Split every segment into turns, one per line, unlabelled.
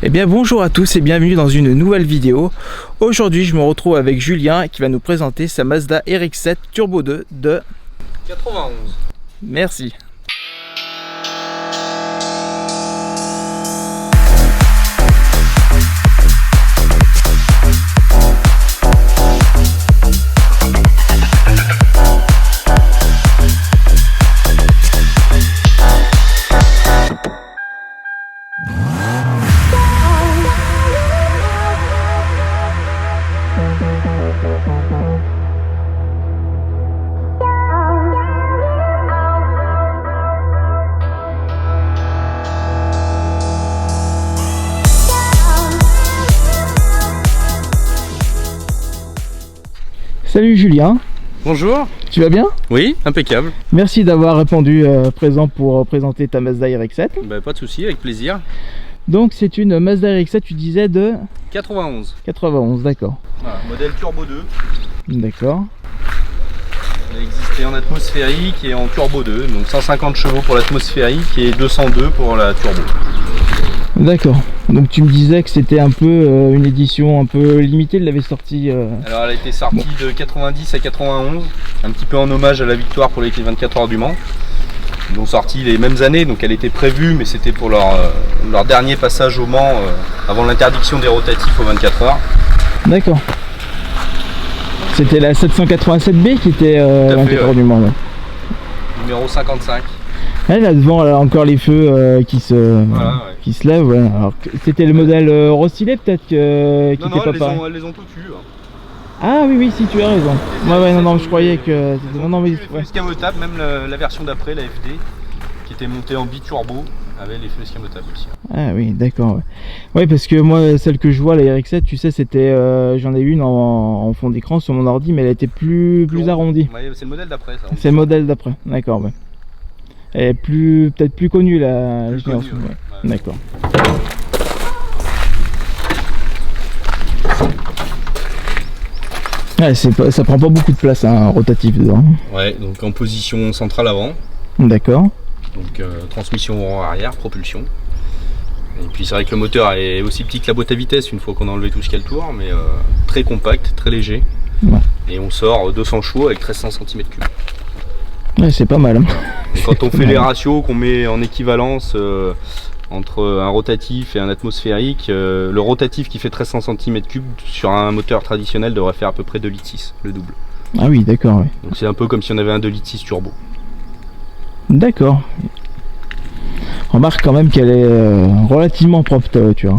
Eh bien bonjour à tous et bienvenue dans une nouvelle vidéo. Aujourd'hui je me retrouve avec Julien qui va nous présenter sa Mazda RX-7 Turbo 2 de
91.
Merci. Salut Julien.
Bonjour.
Tu vas bien?
Oui, impeccable.
Merci d'avoir répondu présent pour présenter ta Mazda RX-7.
Bah, pas de souci, avec plaisir.
Donc c'est une Mazda RX-7, tu disais de
91.
91, d'accord.
Voilà, modèle Turbo 2.
D'accord.
Elle existait en atmosphérique et en Turbo 2. Donc 150 chevaux pour l'atmosphérique et 202 pour la Turbo.
D'accord. Donc tu me disais que c'était un peu une édition un peu limitée, elle l'avait sortie...
Alors elle a été sortie de 90 à 91, un petit peu en hommage à la victoire pour les 24 heures du Mans. Ils ont sorti les mêmes années, donc elle était prévue, mais c'était pour leur dernier passage au Mans avant l'interdiction des rotatifs aux 24 heures.
D'accord. C'était la 787B qui était 24 heures du Mans. Ouais.
Numéro 55.
Elle là devant, elle a encore les feux qui se lèvent. Ouais. Alors c'était le modèle rostylé peut-être qui était pas pareil.
Elles les ont toutes eues.
Ah oui, si tu as raison. Non, je croyais que... Non, mais...
Les feux escamotables, même la version d'après, la FD, qui était montée en biturbo, avait les feux escamotables aussi.
Ah oui, d'accord. Ouais, parce que moi, celle que je vois, la RX-7, tu sais, c'était... j'en ai une en fond d'écran sur mon ordi, mais elle était plus arrondie.
Ouais, c'est le modèle d'après, ça.
C'est le modèle d'après, d'accord, ouais. Elle est peut-être plus connue, la génération. Ouais. D'accord. Ouais, ça prend pas beaucoup de place, un rotatif dedans.
Ouais, donc en position centrale avant.
D'accord.
Donc transmission arrière, propulsion. Et puis c'est vrai que le moteur est aussi petit que la boîte à vitesse une fois qu'on a enlevé tout ce qu'il y a le tour, mais très compact, très léger. Ouais. Et on sort 200 chevaux avec 1300 cm3.
Ouais, c'est pas mal.
Et quand on fait les ratios qu'on met en équivalence entre un rotatif et un atmosphérique, le rotatif qui fait 1300 cm3 sur un moteur traditionnel devrait faire à peu près 2,6 litres, le double.
Ah oui, d'accord. Ouais.
Donc c'est un peu comme si on avait un 2,6 litres turbo.
D'accord. Remarque quand même qu'elle est relativement propre ta voiture.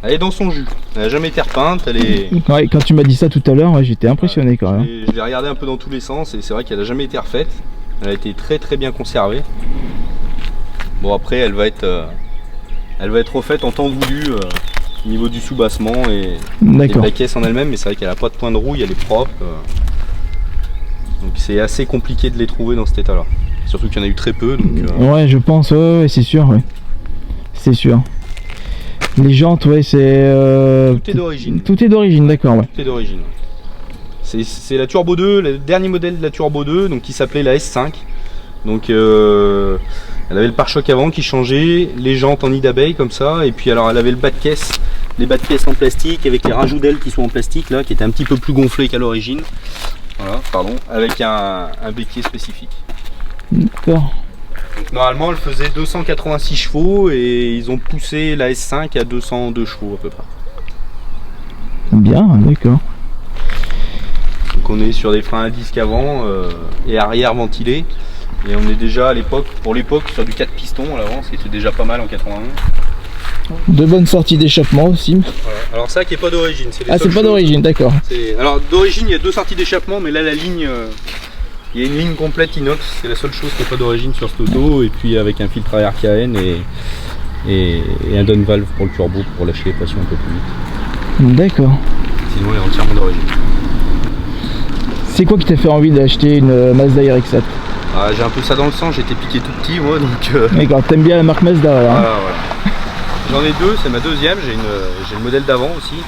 Elle est dans son jus, elle n'a jamais été repeinte, elle est...
Ouais, quand tu m'as dit ça tout à l'heure, ouais, j'étais impressionné quand même.
Je l'ai regardé un peu dans tous les sens et c'est vrai qu'elle n'a jamais été refaite. Elle a été très bien conservée. Bon après elle va être refaite en temps voulu au niveau du sous-bassement et de la caisse en elle-même, mais c'est vrai qu'elle n'a pas de point de rouille, elle est propre. Donc c'est assez compliqué de les trouver dans cet état-là. Surtout qu'il y en a eu très peu. Donc,
ouais, je pense, ouais, c'est sûr. Ouais. C'est sûr. Les jantes, ouais, c'est...
Tout est d'origine.
Tout est d'origine, d'accord. Ouais.
Tout est d'origine. C'est la Turbo 2, le dernier modèle de la Turbo 2, donc qui s'appelait la S5. Donc elle avait le pare-choc avant qui changeait, les jantes en nid d'abeille comme ça, et puis alors elle avait le bas de caisse, les bas de caisse en plastique avec les rajouts d'ailes qui sont en plastique là, qui étaient un petit peu plus gonflés qu'à l'origine. Voilà, pardon, avec un béquier spécifique.
D'accord.
Donc normalement elle faisait 286 chevaux et ils ont poussé la S5 à 202 chevaux à peu près.
Bien, d'accord.
Donc on est sur des freins à disque avant et arrière ventilés. Et on est déjà à l'époque, pour l'époque, sur du 4 pistons à l'avant, ce qui était déjà pas mal en 81.
De bonnes sorties d'échappement aussi.
Voilà. Alors ça qui est pas d'origine.
Ah, c'est pas d'origine, d'accord.
Alors d'origine il y a 2 sorties d'échappement, mais là la ligne, il y a une ligne complète inox, c'est la seule chose qui n'est pas d'origine sur cette auto, et puis avec un filtre à air KN et un down valve pour le turbo pour lâcher les pressions un peu plus vite.
D'accord.
Sinon elle est entièrement d'origine.
C'est quoi qui t'a fait envie d'acheter une Mazda RX-7?
Ah, j'ai un peu ça dans le sang, j'ai été piqué tout petit moi donc...
D'accord, t'aimes bien la marque Mazda alors, hein.
Voilà. J'en ai deux, c'est ma deuxième, j'ai le modèle d'avant aussi,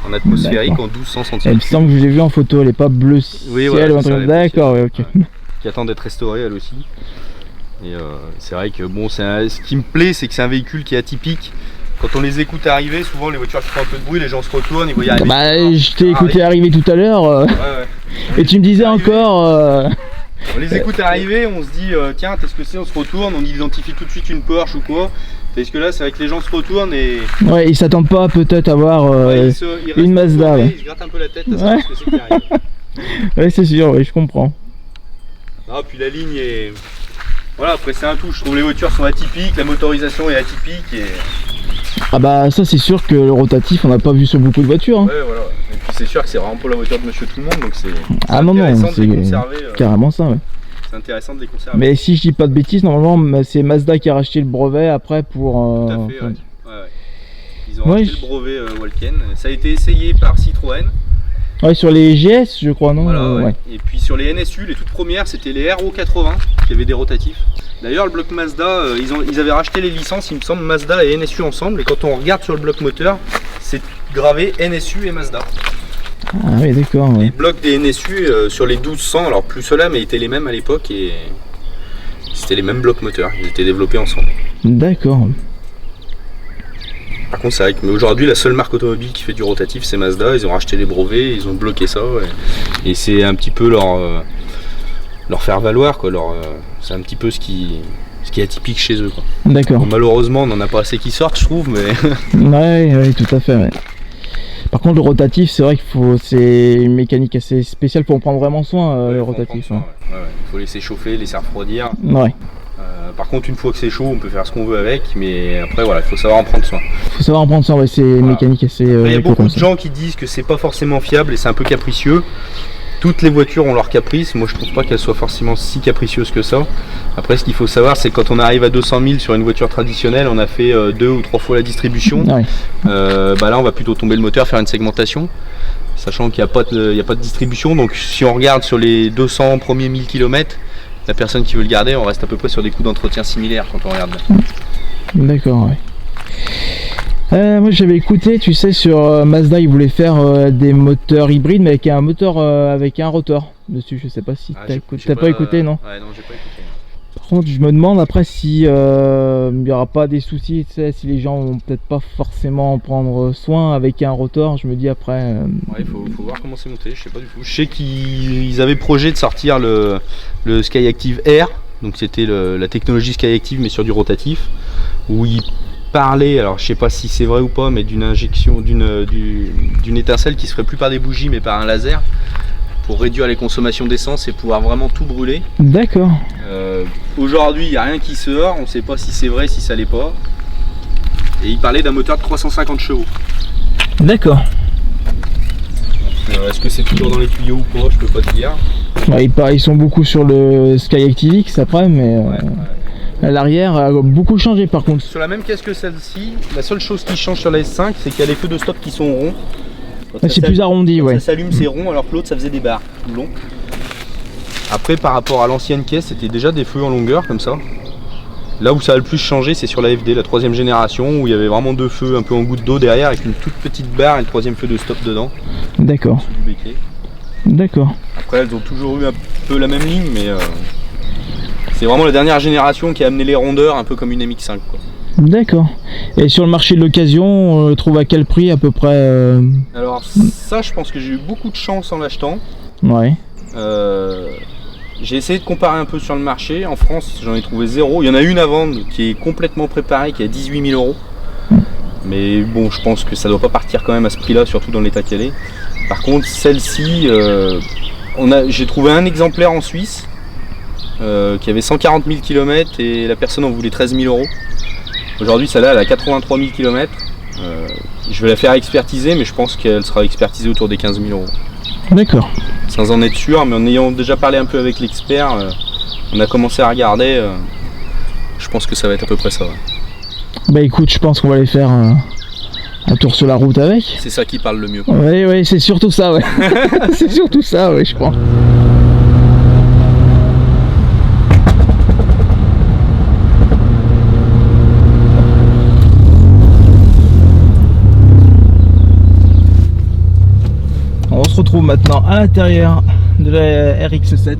en atmosphérique en 1200 cm.
Il me semble que je l'ai vu en photo, elle est pas bleu ciel,
oui, voilà,
ou un truc. D'accord, ouais, ok.
Ouais. Qui attend d'être restaurée elle aussi. Et c'est vrai que bon, ce qui me plaît, c'est que c'est un véhicule qui est atypique. Quand on les écoute arriver, souvent les voitures qui font un peu de bruit, les gens se retournent, ils voient y arriver.
Bah, je t'ai écouté arriver tout à l'heure.
Ouais.
Et tu me disais encore.
On les écoute arriver, on se dit tiens, qu'est-ce que c'est, on se retourne, on identifie tout de suite une Porsche ou quoi. Parce que là, c'est vrai que les gens se retournent et.
Ouais, ils s'attendent pas peut-être à voir une Mazda.
Ils se grattent un peu la tête à savoir ce que c'est qui arrive.
Ouais, c'est sûr, ouais, je comprends.
Ah, puis la ligne est. Voilà, après c'est un tout. Je trouve les voitures sont atypiques, la motorisation est atypique et.
Ah bah ça c'est sûr que le rotatif on n'a pas vu sur beaucoup de voitures. Hein.
Ouais, voilà. Et puis c'est sûr que c'est vraiment pour la voiture de monsieur tout le monde, donc c'est.
Ah non,
c'est
carrément ça, ouais.
C'est intéressant de les conserver.
Mais si je dis pas de bêtises, normalement c'est Mazda qui a racheté le brevet après pour.
Tout à fait, ouais. Ils ont racheté le brevet Walken. Ça a été essayé par Citroën.
Ouais, sur les GS, je crois, non?
Voilà, ouais. Et puis sur les NSU, les toutes premières, c'était les RO80 qui avaient des rotatifs. D'ailleurs, le bloc Mazda, ils avaient racheté les licences, il me semble, Mazda et NSU ensemble. Et quand on regarde sur le bloc moteur, c'est gravé NSU et Mazda.
Ah oui, d'accord. Ouais.
Les blocs des NSU sur les 1200, alors plus ceux-là, mais étaient les mêmes à l'époque et c'était les mêmes blocs moteurs. Ils étaient développés ensemble.
D'accord.
Par contre, c'est vrai que aujourd'hui, la seule marque automobile qui fait du rotatif, c'est Mazda. Ils ont racheté les brevets, ils ont bloqué ça. Et c'est un petit peu leur faire valoir, quoi. C'est un petit peu ce qui est atypique chez eux, quoi.
D'accord.
Bon, malheureusement, on n'en a pas assez qui sortent, je trouve, mais.
Ouais, tout à fait. Ouais. Par contre, le rotatif, c'est vrai c'est une mécanique assez spéciale pour en prendre vraiment soin, le rotatif.
Ouais. Il faut laisser chauffer, laisser refroidir.
Ouais.
Par contre, une fois que c'est chaud, on peut faire ce qu'on veut avec, mais après, voilà, il faut savoir en prendre soin.
Il faut savoir en prendre soin, ouais, c'est une mécanique assez.
Il y a beaucoup de gens qui disent que c'est pas forcément fiable et c'est un peu capricieux. Toutes les voitures ont leur caprice. Moi, je trouve pas qu'elles soient forcément si capricieuses que ça. Après, ce qu'il faut savoir, c'est que quand on arrive à 200 000 sur une voiture traditionnelle, on a fait 2 ou 3 fois la distribution. Ouais. Là, on va plutôt tomber le moteur, faire une segmentation, sachant qu'il n'y a pas de distribution. Donc, si on regarde sur les 200 premiers 1000 km, la personne qui veut le garder, on reste à peu près sur des coûts d'entretien similaires quand on regarde.
D'accord, ouais. Moi j'avais écouté, tu sais, sur Mazda, ils voulaient faire des moteurs hybrides, mais avec un moteur avec un rotor dessus. Je sais pas si t'as pas écouté, non?
Ouais, non, j'ai pas écouté.
Par contre, je me demande après si il y aura pas des soucis, tu sais, si les gens vont peut-être pas forcément en prendre soin avec un rotor. Je me dis après.
Ouais, il faut voir comment c'est monté. Je sais pas du tout. Je sais qu'ils avaient projet de sortir le Skyactiv R, donc c'était la technologie Skyactiv mais sur du rotatif, où ils parlaient, alors je sais pas si c'est vrai ou pas, mais d'une injection d'une étincelle qui se ferait plus par des bougies mais par un laser, pour réduire les consommations d'essence et pouvoir vraiment tout brûler.
D'accord.
Aujourd'hui, il n'y a rien qui sort, on ne sait pas si c'est vrai, si ça l'est pas. Et il parlait d'un moteur de 350 chevaux.
D'accord.
Est-ce que c'est toujours dans les tuyaux ou pas, je peux pas te dire.
Ouais, ils sont beaucoup sur le Skyactiv X après, mais l'arrière a beaucoup changé par contre.
Sur la même caisse que celle-ci, la seule chose qui change sur la S5, c'est qu'il y a les feux de stop qui sont ronds.
C'est plus arrondi, ouais.
Ça s'allume, c'est rond, alors que l'autre ça faisait des barres longs. Après, par rapport à l'ancienne caisse, c'était déjà des feux en longueur comme ça. Là où ça a le plus changé, c'est sur la FD, la 3ème génération, où il y avait vraiment 2 feux un peu en goutte d'eau derrière, avec une toute petite barre et le 3ème feu de stop dedans.
D'accord. D'accord.
Après, elles ont toujours eu un peu la même ligne, mais c'est vraiment la dernière génération qui a amené les rondeurs, un peu comme une MX5, quoi.
D'accord. Et sur le marché de l'occasion, on le trouve à quel prix à peu près
Alors ça, je pense que j'ai eu beaucoup de chance en l'achetant.
Ouais.
J'ai essayé de comparer un peu sur le marché. En France, j'en ai trouvé 0. Il y en a une à vendre qui est complètement préparée, qui est à 18 000 €. Mais bon, je pense que ça doit pas partir quand même à ce prix-là, surtout dans l'état qu'elle est. Par contre, celle-ci, j'ai trouvé un exemplaire en Suisse qui avait 140 000 km et la personne en voulait 13 000 €. Aujourd'hui, celle-là, elle a 83 000 km. Je vais la faire expertiser, mais je pense qu'elle sera expertisée autour des 15 000 €.
D'accord.
Sans en être sûr, mais en ayant déjà parlé un peu avec l'expert, on a commencé à regarder. Je pense que ça va être à peu près ça. Ouais.
Bah écoute, je pense qu'on va aller faire un tour sur la route avec.
C'est ça qui parle le mieux.
Oui, c'est surtout ça, ouais. C'est surtout ça, ouais, je crois. On se retrouve maintenant à l'intérieur de la RX7.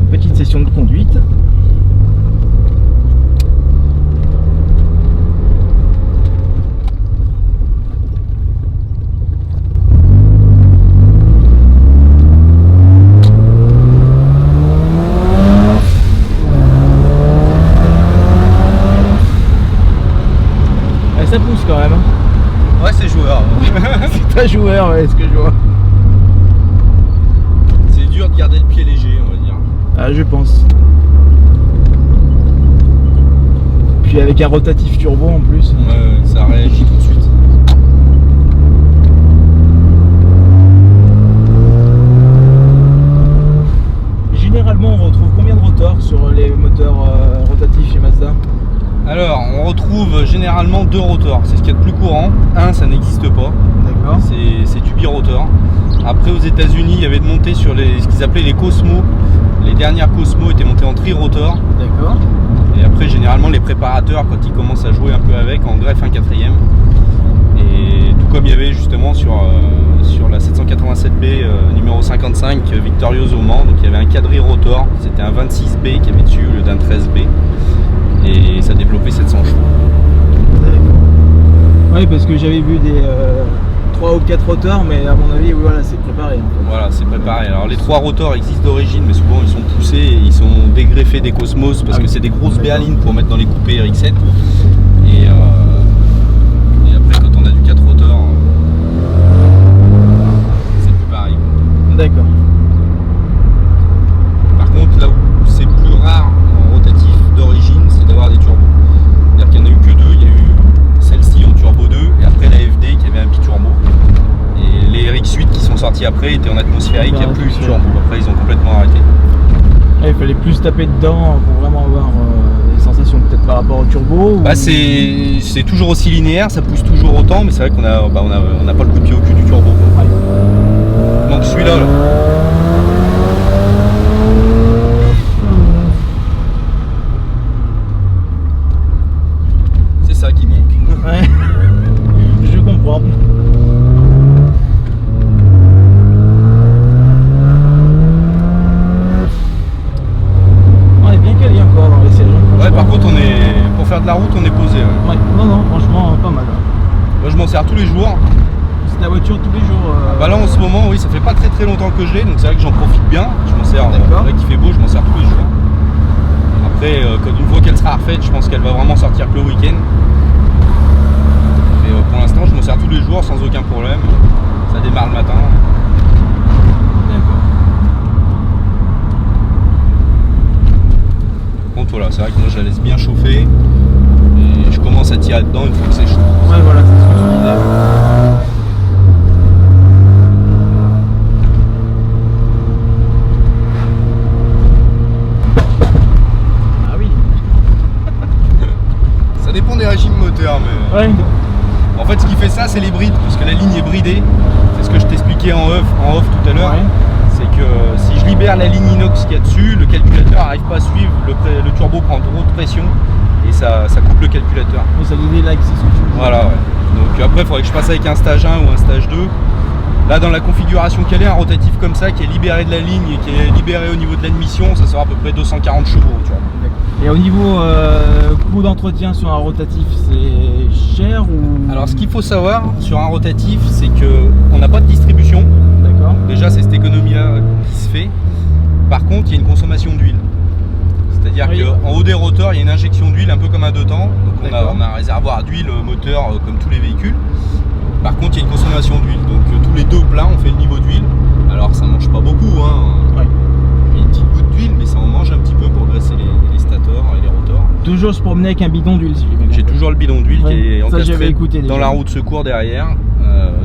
Une petite session de conduite. quand même.
Ouais, c'est joueur.
C'est très joueur, ouais, ce que je vois.
C'est dur de garder le pied léger, on va dire.
Ah, je pense. Puis avec un rotatif turbo en plus.
Ouais, ça réagit tout de suite.
Généralement, on retrouve combien de rotors sur les moteurs rotatifs chez Mazda?
Alors, on retrouve généralement 2 rotors, c'est ce qu'il y a de plus courant. Un, ça n'existe pas.
D'accord.
C'est du birotor. Après, aux États-Unis, il y avait de monter sur ce qu'ils appelaient les Cosmo. Les dernières Cosmo étaient montées en tri-rotor.
D'accord.
Et après, généralement, les préparateurs, quand ils commencent à jouer un peu avec, en greffent un 4ème. Et tout comme il y avait justement sur la 787B numéro 55 victorieuse au Mans, donc il y avait un quadri-rotor, c'était un 26B qui avait dessus au lieu d'un 13B. Et ça développait 700 chevaux.
Oui, parce que j'avais vu des 3 ou 4 rotors, mais à mon avis, oui, voilà, c'est préparé. En fait.
Voilà, c'est préparé. Alors les 3 rotors existent d'origine, mais souvent ils sont poussés et ils sont dégreffés des Cosmos parce que c'est des grosses berlines pour mettre dans les coupés RX-7. Et après, quand on a du 4 rotors, c'est plus pareil.
D'accord.
Par contre, là où c'est plus rare en rotatif d'origine, c'est d'avoir des turbos. C'est-à-dire qu'il n'y en a eu que 2. Il y a eu celle-ci en turbo 2 et après la FD qui avait un biturbo. Et les RX-8 qui sont sortis après étaient en atmosphérique, il n'y a plus de turbo. Après, ils ont complètement arrêté.
Il fallait plus taper dedans pour vraiment avoir des sensations peut-être par rapport au turbo ou...
Bah, c'est toujours aussi linéaire, ça pousse toujours autant, mais c'est vrai qu'on n'a pas le coup de pied au cul du turbo. Ouais. Donc celui-là, là. C'est ça qui manque.
Ouais. Je comprends. On est bien calé encore dans les sièges.
Ouais, par contre, pour faire de la route, on est posé. Ouais.
Ouais, non, franchement, pas mal.
Moi, je m'en sers tous les jours.
C'est ta voiture tous les jours
Bah là, en ce moment, oui, ça fait pas très longtemps que je l'ai, donc c'est vrai que j'en profite bien. Je m'en sers,
D'accord.
là qu'il fait beau, je m'en sers tous les jours. Après, une fois qu'elle sera refaite, je pense qu'elle va vraiment sortir que le week-end. Mais pour l'instant, je m'en sers tous les jours sans aucun problème. Ça démarre le matin.
D'accord.
Par contre, voilà, c'est vrai que moi, je la laisse bien chauffer. Et je commence à tirer dedans une fois que c'est chaud.
Ouais, voilà, c'est ce que je disais. Ah oui.
Ça dépend des régimes moteurs, mais...
Ouais.
En fait, ce qui fait ça, c'est les brides, parce que la ligne est bridée. C'est ce que je t'expliquais en off tout à l'heure.
Ouais.
C'est que si je libère la ligne inox qu'il y a dessus, le calculateur n'arrive pas à suivre, le turbo prend trop de pression et ça coupe le calculateur.
Mais ça donne des likes, c'est ce que tu veux.
Voilà, ouais. Donc après, il faudrait que je passe avec un stage 1 ou un stage 2. Là, dans la configuration qu'elle est, un rotatif comme ça, qui est libéré de la ligne et qui est libéré au niveau de l'admission, ça sera à peu près 240 chevaux. Tu vois.
Et au niveau coût d'entretien sur un rotatif, c'est cher ou...
Alors, ce qu'il faut savoir sur un rotatif, c'est qu'on n'a pas de distribution.
D'accord.
Déjà, c'est cette économie-là qui se fait. Par contre, il y a une consommation d'huile. C'est-à-dire
Oui.
qu'en haut des rotors, il y a une injection d'huile un peu comme un 2 temps. Donc on a un réservoir d'huile moteur comme tous les véhicules. Par contre, il y a une consommation d'huile. Donc tous les 2 pleins, on fait le niveau d'huile. Alors ça mange pas beaucoup, hein.
Ouais.
Il y a une petite goutte d'huile, mais ça en mange un petit peu pour graisser les stators et les rotors.
Toujours se promener avec un bidon d'huile, si j'ai bien
J'ai
compris.
toujours le bidon d'huile
Ouais.
qui est
Ça, j'avais
encastré
écouté déjà.
dans la roue de secours derrière.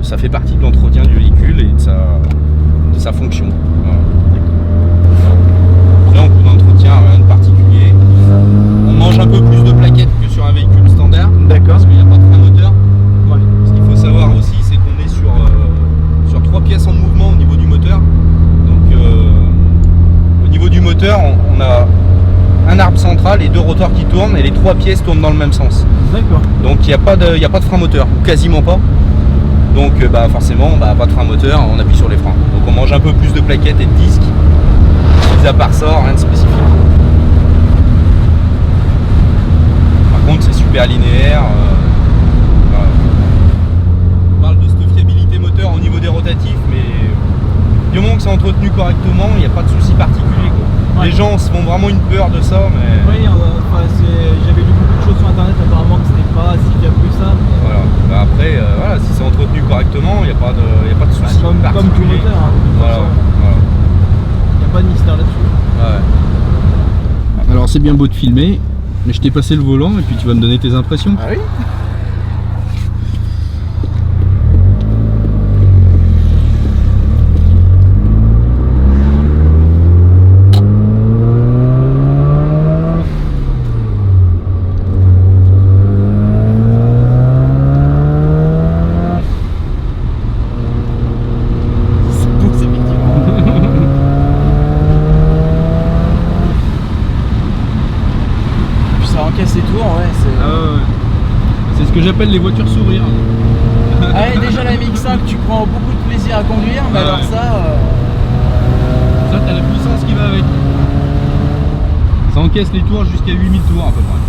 Ça fait partie de l'entretien du véhicule et de sa fonction. Voilà. Là, en coût d'entretien, rien de particulier. On mange un peu plus de plaquettes que sur un véhicule standard.
D'accord.
Parce qu'il n'y a pas de frein moteur.
Ouais.
Ce qu'il faut savoir aussi, c'est qu'on est sur 3 pièces en mouvement au niveau du moteur. Donc, au niveau du moteur, on a un arbre central et 2 rotors qui tournent et les 3 pièces tournent dans le même sens.
D'accord.
Donc, il n'y a pas de frein moteur, ou quasiment pas. Donc, forcément, pas de frein moteur, on appuie sur les freins. Donc, on mange un peu plus de plaquettes et de disques. Mis à part ça, rien de spécifique. Par contre, c'est super linéaire. Voilà. On parle de cette fiabilité moteur au niveau des rotatifs, mais du moment que c'est entretenu correctement, il n'y a pas de souci particulier, quoi. Les gens se font vraiment une peur de ça, mais...
Oui, j'avais lu beaucoup de choses sur internet apparemment que c'était pas si fiable que ça. Mais...
Voilà. Bah après, voilà, si c'est entretenu correctement, il n'y a pas de souci.
Comme tout moteur, hein, de toute façon. Il n'y a pas de mystère là-dessus.
Ouais.
Alors c'est bien beau de filmer, mais je t'ai passé le volant et puis tu vas me donner tes impressions.
Ah oui.
Casse les tours, ouais,
c'est ce que j'appelle les voitures sourires.
Ouais, déjà la MX5 tu prends beaucoup de plaisir à conduire, mais alors ça
ça t'as la puissance qui va avec. Ça encaisse les tours jusqu'à 8000 tours à peu près.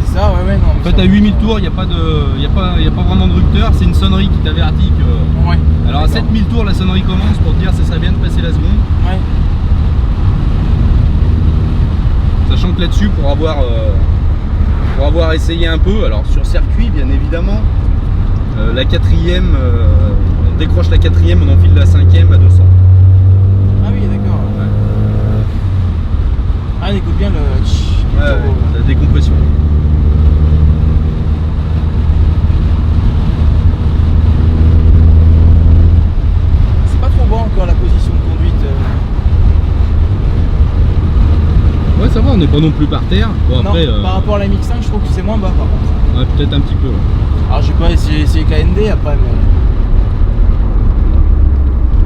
C'est ça, ouais, non.
En fait à 8000 tours il n'y a pas vraiment de rupteur, c'est une sonnerie qui t'avertit que...
Ouais.
Alors à 7000 tours la sonnerie commence pour te dire ça serait bien de passer la seconde.
Ouais.
Sachant que là-dessus pour avoir essayé un peu, alors sur circuit bien évidemment, la quatrième, on décroche la quatrième, on enfile la cinquième à 200.
Ah oui, d'accord.
Ouais.
Ah, on écoute bien le
la décompression.
C'est pas trop bon encore la position de conduite.
Ouais ça va, on n'est pas non plus par terre. Bon,
non,
après,
par rapport à la MX5 je trouve que c'est moins bas par contre.
Ouais, peut-être un petit peu.
Alors j'ai pas essayé KND après mais...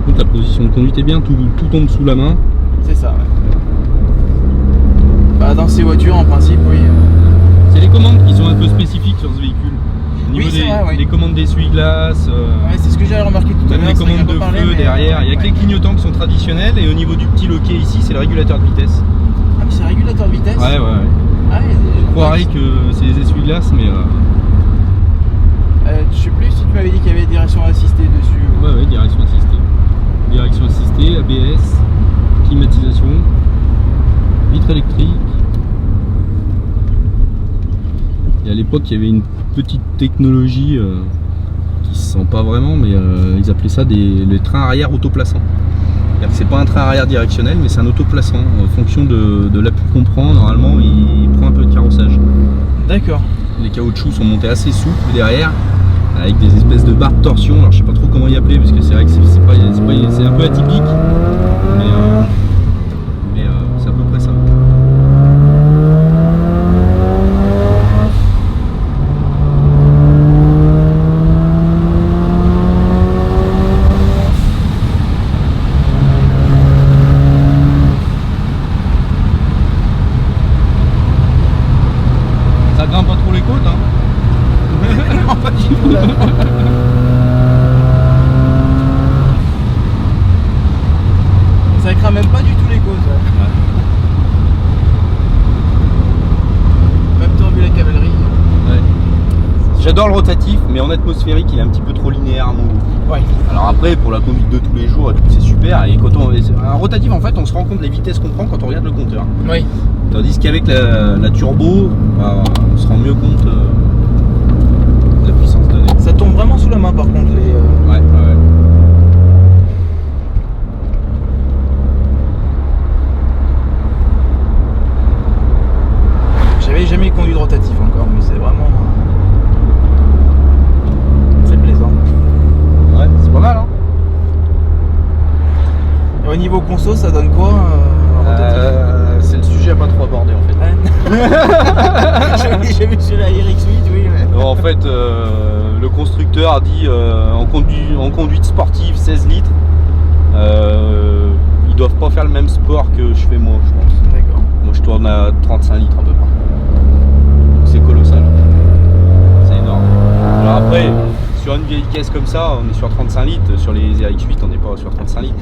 Donc la position de conduite est bien, tout tombe sous la main.
C'est ça, ouais. Bah, dans ces voitures en principe oui.
C'est les commandes qui sont un peu spécifiques sur ce véhicule. Au niveau des commandes d'essuie-glace,
ouais, c'est ce que j'avais remarqué tout à l'heure.
les commandes de feu derrière, il n'y a que les clignotants qui sont traditionnels et au niveau du petit loquet ici c'est le régulateur de vitesse.
Ah mais c'est régulateur de vitesse.
Ouais.
Ah,
Je croirais que c'est les essuie-glaces mais...
je sais plus si tu m'avais dit qu'il y avait direction assistée dessus.
Ouais, direction assistée. Direction assistée, ABS, climatisation, vitre électrique. Et à l'époque il y avait une petite technologie qui se sent pas vraiment mais ils appelaient ça les trains arrière autoplaçants. C'est pas un train arrière directionnel mais c'est un autoplaçant en fonction de l'appui qu'on prend, normalement il prend un peu de carrossage.
D'accord.
Les caoutchoucs sont montés assez souples derrière avec des espèces de barres de torsion, alors je sais pas trop comment y appeler parce que c'est vrai que c'est un peu atypique mais c'est à peu près ça. Ça grimpe pas trop les côtes hein.
Non, pas du tout là. Ça crame même pas du tout les côtes. Ouais. Même temps vu la cavalerie.
Ouais. J'adore le rotatif mais en atmosphérique il est un petit peu trop linéaire à mon goût.
Ouais.
Alors après pour la conduite de tous les jours c'est super et quand un rotatif en fait on se rend compte des vitesses qu'on prend quand on regarde le compteur.
Oui.
Tandis qu'avec la turbo bah, on se rend mieux compte de la puissance donnée.
Ça tombe vraiment sous la main par contre les...
Ouais.
J'avais jamais conduit de rotatif encore mais c'est vraiment... C'est plaisant.
Ouais, c'est pas mal hein.
Et au niveau conso ça donne quoi
c'est le sujet à pas trop aborder en fait.
J'ai vu sur la RX8 oui mais...
En fait le constructeur a dit en conduite sportive 16 litres ils doivent pas faire le même sport que je fais moi je pense.
D'accord.
Moi je tourne à 35 litres à peu près. C'est colossal. C'est énorme. Alors après sur une vieille caisse comme ça on est sur 35 litres, sur les RX8 on n'est pas sur 35 litres.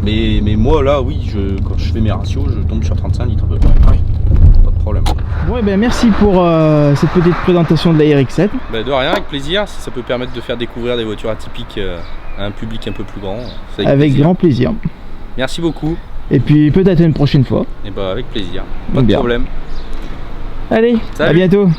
Mais moi là oui quand je fais mes ratios je tombe sur 35 litres à peu près.
Oui.
Pas de problème.
Bon et ben merci pour cette petite présentation de la RX7.
Bah de rien, avec plaisir, si ça peut permettre de faire découvrir des voitures atypiques à un public un peu plus grand.
Avec grand plaisir.
Merci beaucoup.
Et puis peut-être une prochaine fois.
Et bah avec plaisir, pas de
Bien.
problème.
Allez, à
Salut.
bientôt.